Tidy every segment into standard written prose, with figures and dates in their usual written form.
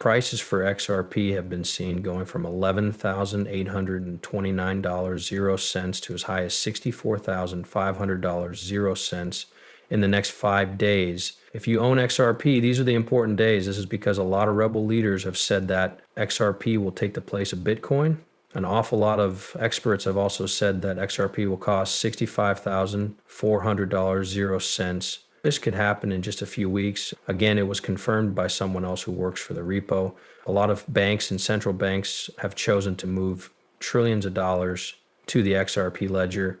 Prices for XRP have been seen going from $11,829.00 to as high as $64,500.00 in the next 5 days. If you own XRP, these are the important days. This is because a lot of rebel leaders have said that XRP will take the place of Bitcoin. An awful lot of experts have also said that XRP will cost $65,400.00. This could happen in just a few weeks. Again, it was confirmed by someone else who works for the repo. A lot of banks and central banks have chosen to move trillions of dollars to the XRP ledger.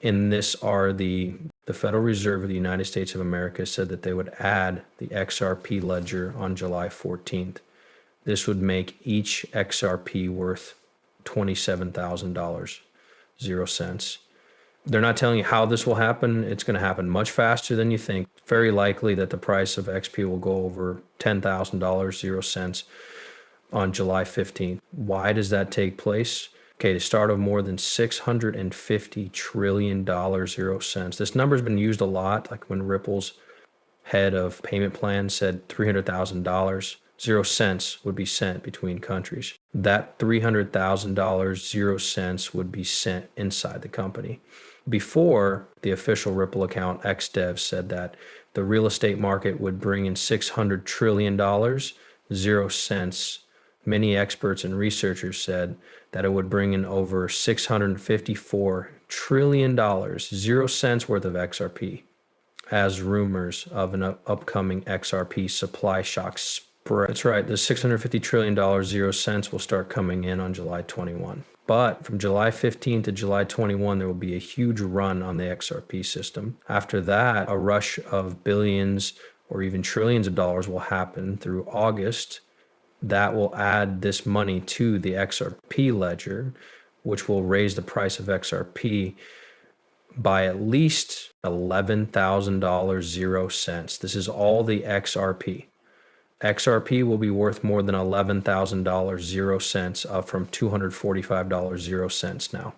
And this are the Federal Reserve of the United States of America said that they would add the XRP ledger on July 14th. This would make each XRP worth $27,000.00. They're not telling you how this will happen. It's going to happen much faster than you think. Very likely that the price of XP will go over $10,000.00 on July 15th. Why does that take place? Okay, the start of more than $650 trillion.00. This number's been used a lot, like when Ripple's head of payment plan said $300,000. 0 cents would be sent between countries. That $300,000, 0 cents would be sent inside the company. Before, the official Ripple account, XDev, said that the real estate market would bring in $600 trillion, 0 cents. Many experts and researchers said that it would bring in over $654 trillion, 0 cents worth of XRP, as rumors of an upcoming XRP supply shock spread. That's right, the $650 trillion, 0 cents will start coming in on July 21. But from July 15 to July 21, there will be a huge run on the XRP system. After that, a rush of billions or even trillions of dollars will happen through August. That will add this money to the XRP ledger, which will raise the price of XRP by at least $11,000, 0 cents. This is all the XRP. XRP will be worth more than $11,000, 0 cents, up from $245, 0 cents now.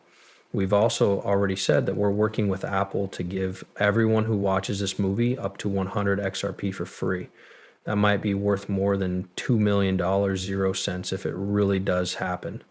We've also already said that we're working with Apple to give everyone who watches this movie up to 100 XRP for free. That might be worth more than $2 million, 0 cents if it really does happen.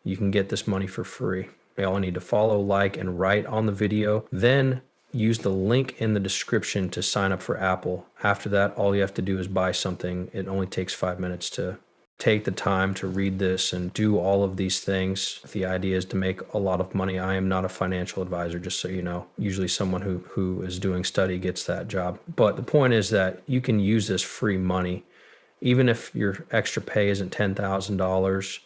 You can get this money for free. You all need to follow, like, and write on the video. Then use the link in the description to sign up for Apple. After that, all you have to do is buy something. It only takes 5 minutes to take the time to read this and do all of these things. The idea is to make a lot of money. I am not a financial advisor, just so you know. Usually someone who is doing study gets that job. But the point is that you can use this free money. Even if your extra pay isn't $10,000,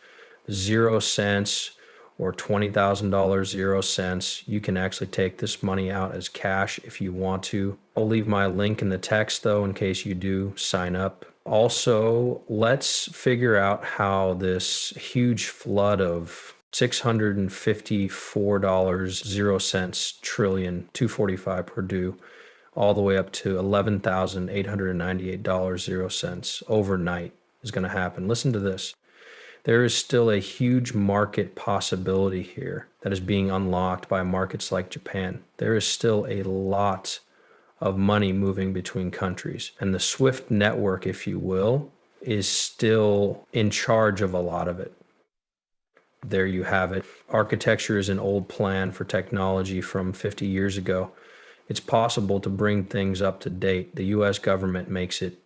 0 cents, or $20,000, 0 cents. You can actually take this money out as cash if you want to. I'll leave my link in the text though, in case you do sign up. Also, let's figure out how this huge flood of $654, 0 cents trillion, 245 Purdue, all the way up to $11,898, 0 cents overnight is going to happen. Listen to this. There is still a huge market possibility here that is being unlocked by markets like Japan. There is still a lot of money moving between countries. And the SWIFT network, if you will, is still in charge of a lot of it. There you have it. Architecture is an old plan for technology from 50 years ago. It's possible to bring things up to date. The US government makes it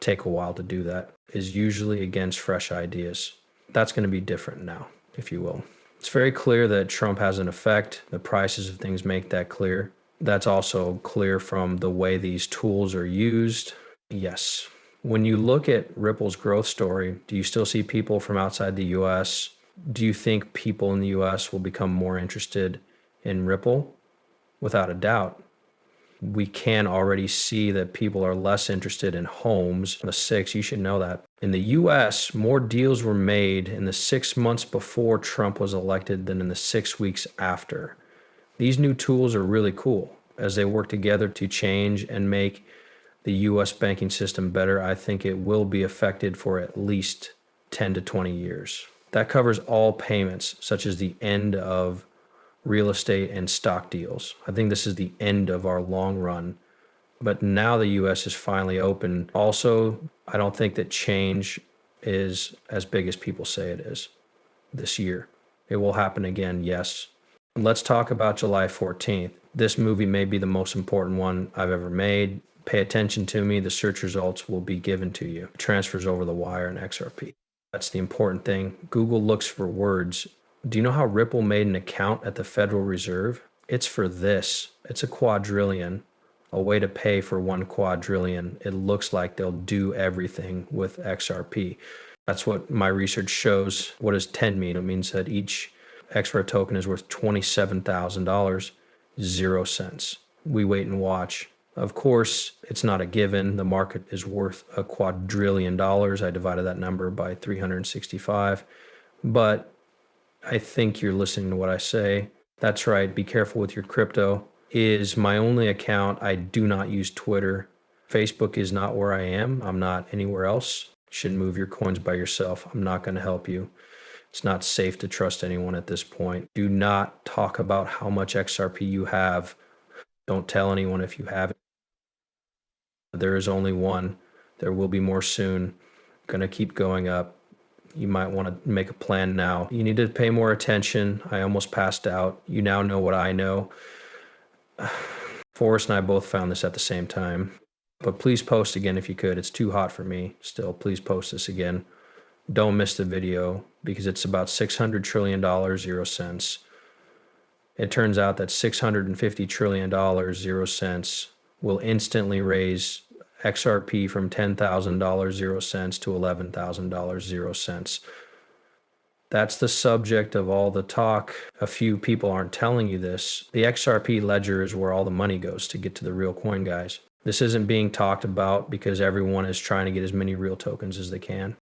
take a while to do that, is usually against fresh ideas. That's going to be different now, if you will. It's very clear that Trump has an effect. The prices of things make that clear. That's also clear from the way these tools are used. Yes. When you look at Ripple's growth story, do you still see people from outside the US? Do you think people in the US will become more interested in Ripple? Without a doubt. We can already see that people are less interested in homes. The 6, you should know that. In the US, more deals were made in the 6 months before Trump was elected than in the 6 weeks after. These new tools are really cool as they work together to change and make the US banking system better. I think it will be affected for at least 10 to 20 years. That covers all payments, such as the end of real estate and stock deals. I think this is the end of our long run. But now the US is finally open. Also, I don't think that change is as big as people say it is this year. It will happen again, yes. Let's talk about July 14th. This movie may be the most important one I've ever made. Pay attention to me. The search results will be given to you. Transfers over the wire in XRP. That's the important thing. Google looks for words. Do you know how Ripple made an account at the Federal Reserve? It's for this. It's a quadrillion, a way to pay for 1 quadrillion. It looks like they'll do everything with XRP. That's what my research shows. What does 10 mean? It means that each XRP token is worth $27,000, 0 cents. We wait and watch. Of course, it's not a given. The market is worth $1 quadrillion. I divided that number by 365. But I think you're listening to what I say. That's right. Be careful with your crypto. Is my only account. I do not use Twitter. Facebook is not where I am. I'm not anywhere else. You shouldn't move your coins by yourself. I'm not going to help you. It's not safe to trust anyone at this point. Do not talk about how much XRP you have. Don't tell anyone if you have it. There is only one. There will be more soon. Going to keep going up. You might want to make a plan now. You need to pay more attention. I almost passed out. You now know what I know. Forrest and I both found this at the same time. But please post again if you could. It's too hot for me still. Please post this again. Don't miss the video because it's about $600 trillion, 0 cents. It turns out that $650 trillion, 0 cents will instantly raise XRP from $10,000, 0 cents to $11,000, 0 cents. That's the subject of all the talk. A few people aren't telling you this. The XRP ledger is where all the money goes to get to the real coin, guys. This isn't being talked about because everyone is trying to get as many real tokens as they can.